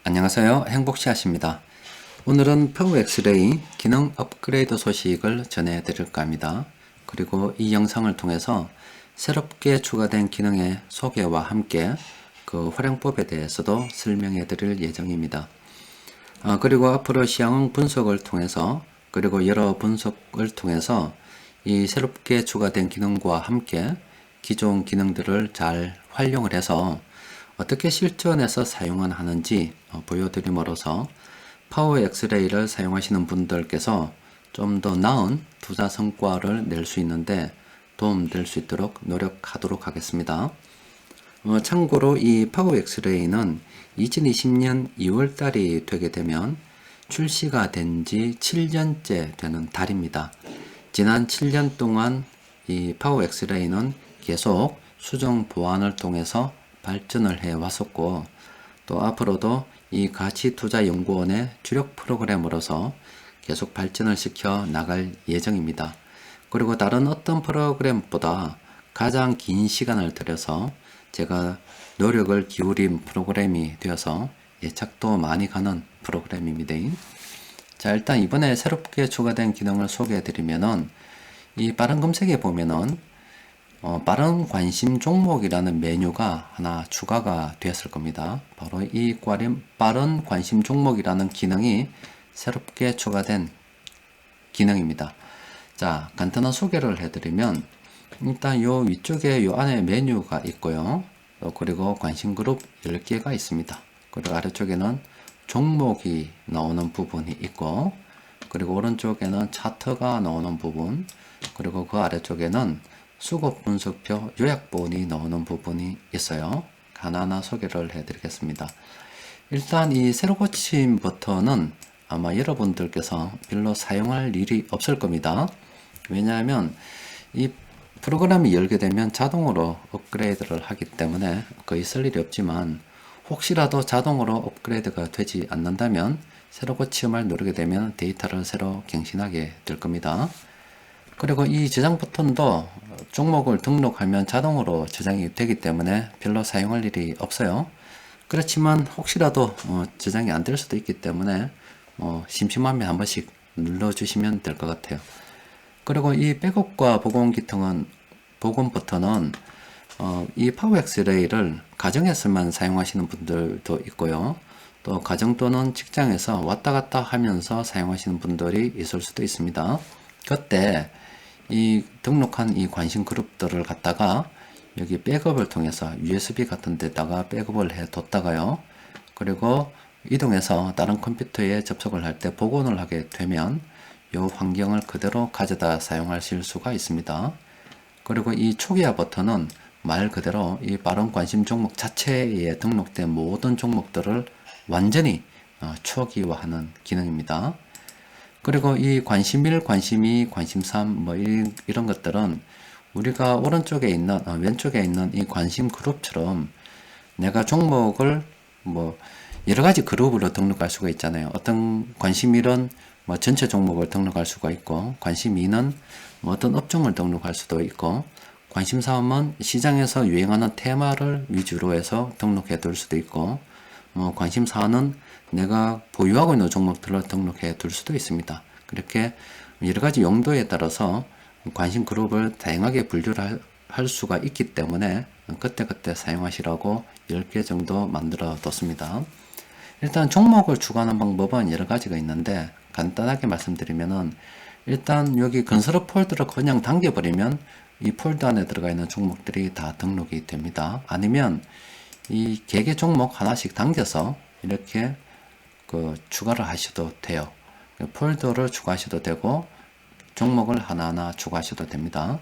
안녕하세요. 행복씨앗입니다. 오늘은 파워 엑스레이 기능 업그레이드 소식을 전해드릴까 합니다. 그리고 이 영상을 통해서 새롭게 추가된 기능의 소개와 함께 그 활용법에 대해서도 설명해 드릴 예정입니다. 그리고 앞으로 시향 분석을 통해서 그리고 여러 분석을 통해서 이 새롭게 추가된 기능과 함께 기존 기능들을 잘 활용을 해서 어떻게 실전에서 사용을 하는지 보여드림으로써 파워 엑스레이를 사용하시는 분들께서 좀 더 나은 투자 성과를 낼 수 있는데 도움될 수 있도록 노력하도록 하겠습니다. 참고로 이 파워 엑스레이는 2020년 2월 달이 되게 되면 출시가 된 지 7년째 되는 달입니다. 지난 7년 동안 이 파워 엑스레이는 계속 수정 보완을 통해서 발전을 해 왔었고, 또 앞으로도 이 가치투자연구원의 주력 프로그램으로서 계속 발전을 시켜 나갈 예정입니다. 그리고 다른 어떤 프로그램보다 가장 긴 시간을 들여서 제가 노력을 기울인 프로그램이 되어서 예측도 많이 가는 프로그램입니다. 자, 일단 이번에 새롭게 추가된 기능을 소개해 드리면은 이 빠른 검색에 보면은 빠른 관심 종목이라는 메뉴가 하나 추가가 되었을 겁니다. 바로 이 빠른 관심 종목이라는 기능이 새롭게 추가된 기능입니다. 자, 간단한 소개를 해드리면 일단 요 위쪽에 요 안에 메뉴가 있고요. 그리고 관심 그룹 10개가 있습니다. 그리고 아래쪽에는 종목이 나오는 부분이 있고, 그리고 오른쪽에는 차트가 나오는 부분, 그리고 그 아래쪽에는 수급 분석표 요약본이 나오는 부분이 있어요. 하나하나 소개를 해드리겠습니다. 일단 이 새로 고침 버튼은 아마 여러분들께서 별로 사용할 일이 없을 겁니다. 왜냐하면 이 프로그램이 열게 되면 자동으로 업그레이드를 하기 때문에 거의 쓸 일이 없지만, 혹시라도 자동으로 업그레이드가 되지 않는다면 새로 고침을 누르게 되면 데이터를 새로 갱신하게 될 겁니다. 그리고 이 저장 버튼도 종목을 등록하면 자동으로 저장이 되기 때문에 별로 사용할 일이 없어요. 그렇지만 혹시라도 저장이 안 될 수도 있기 때문에 심심하면 한 번씩 눌러주시면 될 것 같아요. 그리고 이 백업과 복원 버튼은 이 파워 엑스레이를 가정에서만 사용하시는 분들도 있고요. 또 가정 또는 직장에서 왔다 갔다 하면서 사용하시는 분들이 있을 수도 있습니다. 그때 이 등록한 이 관심 그룹들을 갖다가 여기 백업을 통해서 USB 같은 데다가 백업을 해 뒀다가요. 그리고 이동해서 다른 컴퓨터에 접속을 할 때 복원을 하게 되면 이 환경을 그대로 가져다 사용하실 수가 있습니다. 그리고 이 초기화 버튼은 말 그대로 이 빠른 관심 종목 자체에 등록된 모든 종목들을 완전히 초기화하는 기능입니다. 그리고 이 관심 1, 관심 2, 관심 3, 이런 것들은 우리가 오른쪽에 있는, 왼쪽에 있는 이 관심 그룹처럼 내가 종목을 여러 가지 그룹으로 등록할 수가 있잖아요. 어떤 관심 1은 전체 종목을 등록할 수가 있고, 관심 2는 어떤 업종을 등록할 수도 있고, 관심 3은 시장에서 유행하는 테마를 위주로 해서 등록해 둘 수도 있고, 관심 4는 내가 보유하고 있는 종목들을 등록해 둘 수도 있습니다. 그렇게 여러 가지 용도에 따라서 관심 그룹을 다양하게 분류를 할 수가 있기 때문에 그때그때 사용하시라고 10개 정도 만들어 뒀습니다. 일단 종목을 추가하는 방법은 여러 가지가 있는데, 간단하게 말씀드리면은 일단 여기 건설업 폴더를 그냥 당겨버리면 이 폴더 안에 들어가 있는 종목들이 다 등록이 됩니다. 아니면 이 개개 종목 하나씩 당겨서 이렇게 추가를 하셔도 돼요. 폴더를 추가하셔도 되고 종목을 하나하나 추가하셔도 됩니다.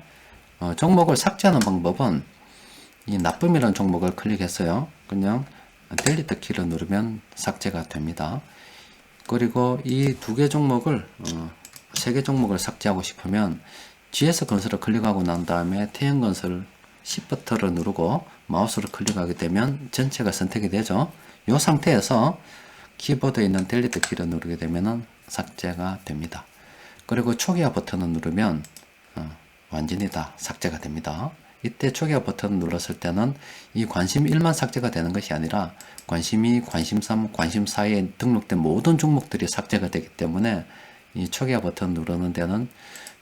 종목을 삭제하는 방법은 이 나쁨이라는 종목을 클릭했어요. 그냥 델리트 키를 누르면 삭제가 됩니다. 그리고 이 두 개 종목을 세 개 종목을 삭제하고 싶으면 GS 건설을 클릭하고 난 다음에 태형건설 Shift 버튼을 누르고 마우스를 클릭하게 되면 전체가 선택이 되죠. 이 상태에서 키보드에 있는 델리트 키를 누르게 되면 삭제가 됩니다. 그리고 초기화 버튼을 누르면 완전히 다 삭제가 됩니다. 이때 초기화 버튼을 눌렀을 때는 이 관심 1만 삭제가 되는 것이 아니라 관심 2, 관심 3, 관심 4에 등록된 모든 종목들이 삭제가 되기 때문에 이 초기화 버튼 누르는 데는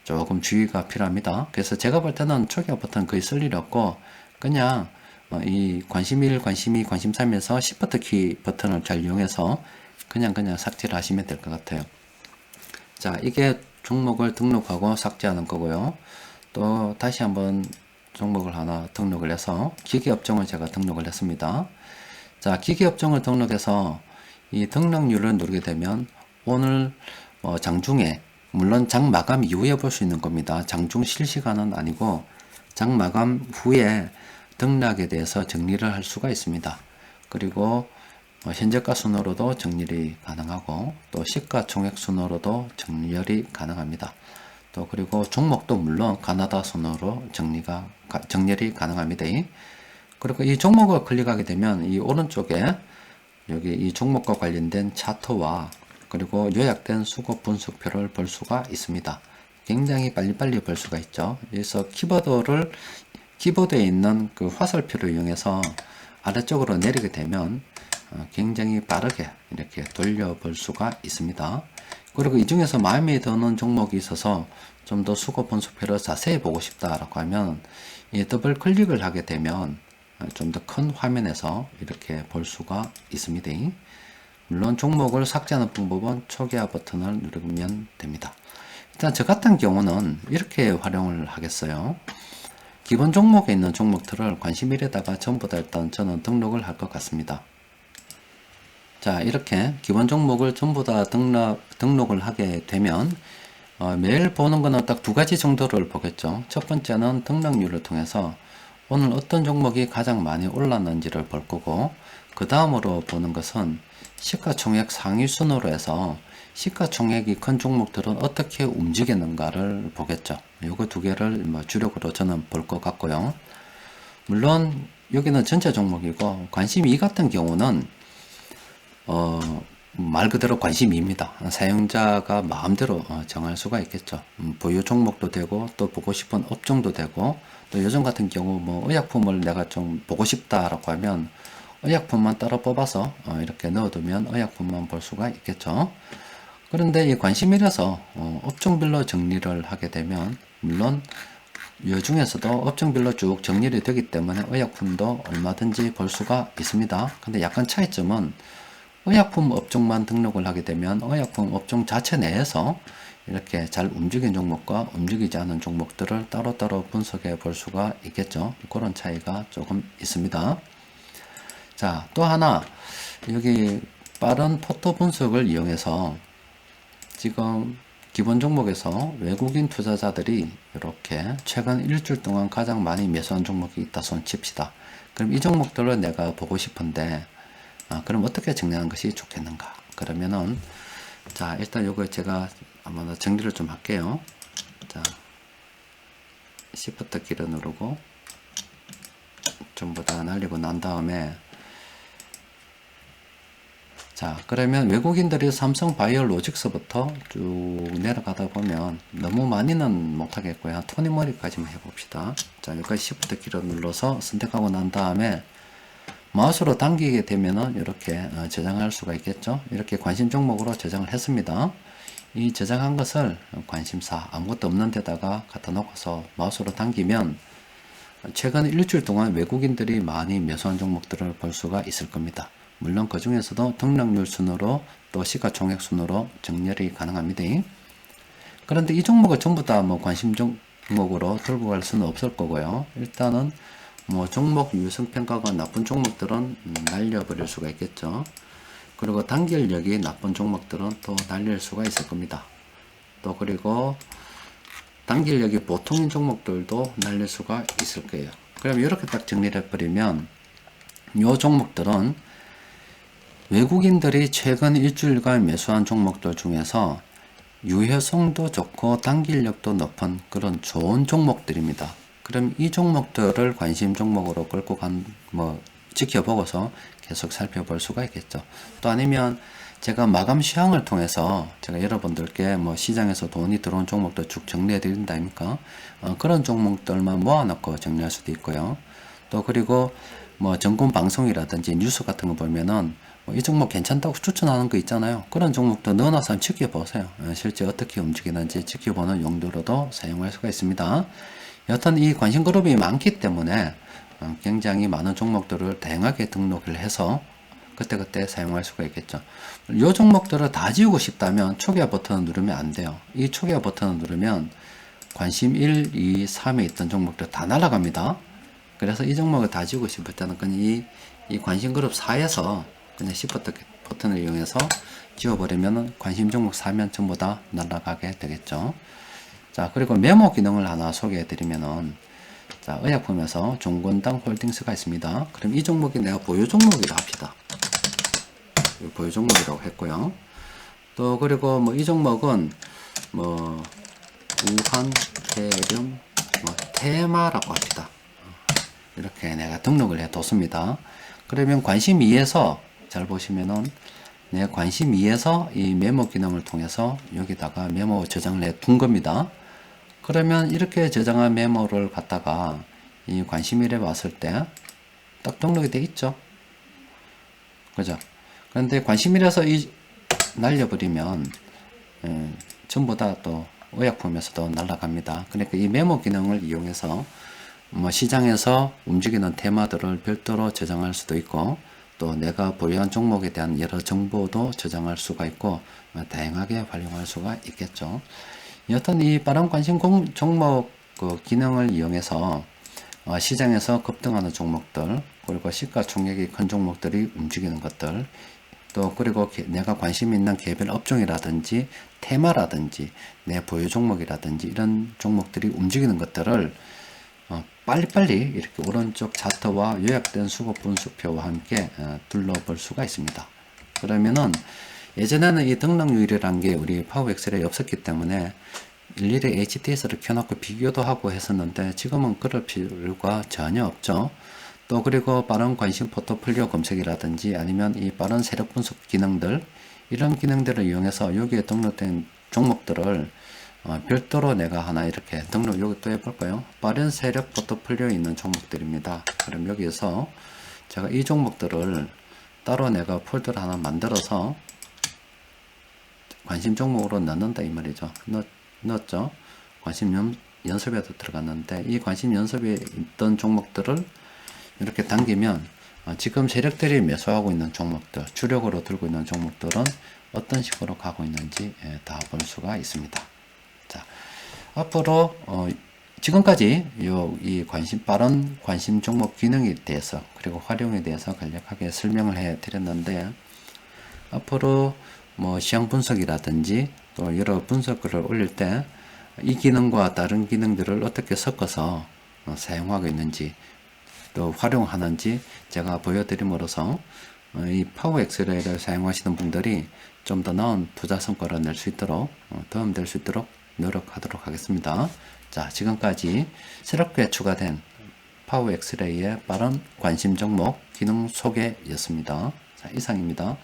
조금 주의가 필요합니다. 그래서 제가 볼 때는 초기화 버튼 거의 쓸 일이 없고 그냥 이 관심 1, 관심 2, 관심 3에서 Shift 키 버튼을 잘 이용해서 그냥 삭제를 하시면 될 것 같아요. 자, 이게 종목을 등록하고 삭제하는 거고요. 또 다시 한번 종목을 하나 등록을 해서 기계업종을 제가 등록을 했습니다. 자, 기계업종을 등록해서 이 등록률을 누르게 되면 오늘 장중에, 물론 장 마감 이후에 볼 수 있는 겁니다. 장중 실시간은 아니고 장 마감 후에 등락에 대해서 정리를 할 수가 있습니다. 그리고 현재가 순으로도 정렬이 가능하고 또 시가총액 순으로도 정렬이 가능합니다. 또 그리고 종목도 물론 가나다 순으로 정렬이 가능합니다. 그리고 이 종목을 클릭하게 되면 이 오른쪽에 여기 이 종목과 관련된 차트와 그리고 요약된 수급 분석표를 볼 수가 있습니다. 굉장히 빨리빨리 볼 수가 있죠. 그래서 키보드에 있는 그 화살표를 이용해서 아래쪽으로 내리게 되면 굉장히 빠르게 이렇게 돌려볼 수가 있습니다. 그리고 이 중에서 마음에 드는 종목이 있어서 좀 더 수급 분석표를 자세히 보고 싶다라고 하면 이 더블 클릭을 하게 되면 좀 더 큰 화면에서 이렇게 볼 수가 있습니다. 물론 종목을 삭제하는 방법은 초기화 버튼을 누르면 됩니다. 일단 저 같은 경우는 이렇게 활용을 하겠어요. 기본 종목에 있는 종목들을 관심 1에다가 전부 다 일단 저는 등록을 할 것 같습니다. 자, 이렇게 기본 종목을 전부 다 등록을 하게 되면 매일 보는 거는 딱 두 가지 정도를 보겠죠. 첫 번째는 등록률을 통해서 오늘 어떤 종목이 가장 많이 올랐는지를 볼 거고, 그 다음으로 보는 것은 시가총액 상위 순으로 해서 시가총액이 큰 종목들은 어떻게 움직였는가를 보겠죠. 요거 두 개를 주력으로 저는 볼 것 같고요. 물론 여기는 전체 종목이고 관심 2 같은 경우는 말 그대로 관심입니다. 사용자가 마음대로 정할 수가 있겠죠. 보유 종목도 되고 또 보고 싶은 업종도 되고, 또 요즘 같은 경우 뭐 의약품을 내가 좀 보고 싶다라고 하면 의약품만 따로 뽑아서 이렇게 넣어두면 의약품만 볼 수가 있겠죠. 그런데 이 관심이라서 업종별로 정리를 하게 되면 물론 이 중에서도 업종별로 쭉 정리가 되기 때문에 의약품도 얼마든지 볼 수가 있습니다. 근데 약간 차이점은 의약품 업종만 등록을 하게 되면 의약품 업종 자체 내에서 이렇게 잘 움직인 종목과 움직이지 않은 종목들을 따로따로 분석해 볼 수가 있겠죠. 그런 차이가 조금 있습니다. 자, 또 하나 여기 빠른 포토 분석을 이용해서 지금 기본 종목에서 외국인 투자자들이 이렇게 최근 일주일 동안 가장 많이 매수한 종목이 있다 손 칩시다. 그럼 이 종목들을 내가 보고 싶은데 그럼 어떻게 정리하는 것이 좋겠는가? 그러면은 자, 일단 요거 제가 한번 정리를 좀 할게요. 자, Shift 키를 누르고 전부 다 날리고 난 다음에 자, 그러면 외국인들이 삼성 바이오로직스부터 쭉 내려가다 보면 너무 많이는 못하겠고요. 한 토니머리까지만 해봅시다. 자, 여기까지 Shift 키를 눌러서 선택하고 난 다음에 마우스로 당기게 되면은 이렇게 저장할 수가 있겠죠. 이렇게 관심 종목으로 저장을 했습니다. 이 저장한 것을 관심사 아무것도 없는 데다가 갖다 놓고서 마우스로 당기면 최근 일주일 동안 외국인들이 많이 매수한 종목들을 볼 수가 있을 겁니다. 물론 그 중에서도 등락률 순으로 또 시가총액 순으로 정렬이 가능합니다. 그런데 이 종목을 전부 다 뭐 관심 종목으로 들고 갈 수는 없을 거고요. 일단은 뭐 종목 유성평가가 나쁜 종목들은 날려버릴 수가 있겠죠. 그리고 단결력이 나쁜 종목들은 또 날릴 수가 있을 겁니다. 또 그리고 단결력이 보통인 종목들도 날릴 수가 있을 거예요. 그럼 이렇게 딱 정리를 해버리면 이 종목들은 외국인들이 최근 일주일간 매수한 종목들 중에서 유효성도 좋고 단길력도 높은 그런 좋은 종목들입니다. 그럼 이 종목들을 관심 종목으로 끌고 지켜보고서 계속 살펴볼 수가 있겠죠. 또 아니면 제가 마감 시황을 통해서 제가 여러분들께 뭐 시장에서 돈이 들어온 종목들 쭉 정리해 드린다 아닙니까? 그런 종목들만 모아놓고 정리할 수도 있고요. 또 그리고 뭐 전국 방송이라든지 뉴스 같은 거 보면은 뭐이 종목 괜찮다고 추천하는 거 있잖아요. 그런 종목도 넣어놔서 한번 지켜보세요. 실제 어떻게 움직이는지 지켜보는 용도로도 사용할 수가 있습니다. 여튼 이 관심 그룹이 많기 때문에 굉장히 많은 종목들을 다양하게 등록을 해서 그때그때 사용할 수가 있겠죠. 이 종목들을 다 지우고 싶다면 초기화 버튼을 누르면 안 돼요. 이 초기화 버튼을 누르면 관심 1, 2, 3에 있던 종목들 다 날아갑니다. 그래서 이 종목을 다 지우고 싶을 때는 그냥 이 관심 그룹 4에서 그냥 Shift 버튼을 이용해서 지워버리면 관심 종목 4면 전부 다 날아가게 되겠죠. 자, 그리고 메모 기능을 하나 소개해 드리면은, 자, 의약품에서 종권당 홀딩스가 있습니다. 그럼 이 종목이 내가 보유 종목이라 합시다. 보유 종목이라고 했고요. 또 그리고 뭐 이 종목은 뭐 우한, 대렴, 뭐 테마라고 합시다. 이렇게 내가 등록을 해 뒀습니다. 그러면 관심 2에서 잘 보시면은 내 관심 2에서 이 메모 기능을 통해서 여기다가 메모 저장을 해 둔 겁니다. 그러면 이렇게 저장한 메모를 갖다가 이 관심 1에 왔을 때 딱 등록이 돼 있죠. 그죠? 그런데 관심 1에서 이 날려버리면 전부 다 또 의약품에서도 날아갑니다. 그러니까 이 메모 기능을 이용해서 뭐 시장에서 움직이는 테마들을 별도로 저장할 수도 있고 또 내가 보유한 종목에 대한 여러 정보도 저장할 수가 있고 다양하게 활용할 수가 있겠죠. 여튼 이 빠른 관심 종목 그 기능을 이용해서 시장에서 급등하는 종목들 그리고 시가총액이 큰 종목들이 움직이는 것들 또 그리고 내가 관심 있는 개별 업종이라든지 테마라든지 내 보유 종목이라든지 이런 종목들이 움직이는 것들을 빨리빨리 이렇게 오른쪽 차트와 요약된 수급 분수표와 함께 둘러볼 수가 있습니다. 그러면은 예전에는 이 등록률이라는 게 우리 파워엑셀에 없었기 때문에 일일이 HTS를 켜놓고 비교도 하고 했었는데 지금은 그럴 필요가 전혀 없죠. 또 그리고 빠른 관심 포트폴리오 검색이라든지 아니면 이 빠른 세력 분석 기능들 이런 기능들을 이용해서 여기에 등록된 종목들을 별도로 내가 하나 이렇게 등록 여기 또 해볼까요? 빠른 세력 포트폴리오에 있는 종목들입니다. 그럼 여기에서 제가 이 종목들을 따로 내가 폴더를 하나 만들어서 관심 종목으로 넣는다 이 말이죠. 넣었죠. 관심 연습에도 들어갔는데 이 관심 연습에 있던 종목들을 이렇게 당기면 지금 세력들이 매수하고 있는 종목들 주력으로 들고 있는 종목들은 어떤 식으로 가고 있는지 다 볼 수가 있습니다. 자, 앞으로 지금까지 이 빠른 관심 종목 기능에 대해서 그리고 활용에 대해서 간략하게 설명을 해 드렸는데 앞으로 뭐 시장 분석이라든지 또 여러 분석글을 올릴 때 이 기능과 다른 기능들을 어떻게 섞어서 사용하고 있는지 또 활용하는지 제가 보여드림으로써 이 파워 엑셀을 사용하시는 분들이 좀 더 나은 투자 성과를 낼 수 있도록 도움될 수 있도록 노력하도록 하겠습니다. 자, 지금까지 새롭게 추가된 파워 엑스레이의 빠른 관심 종목 기능 소개였습니다. 자, 이상입니다.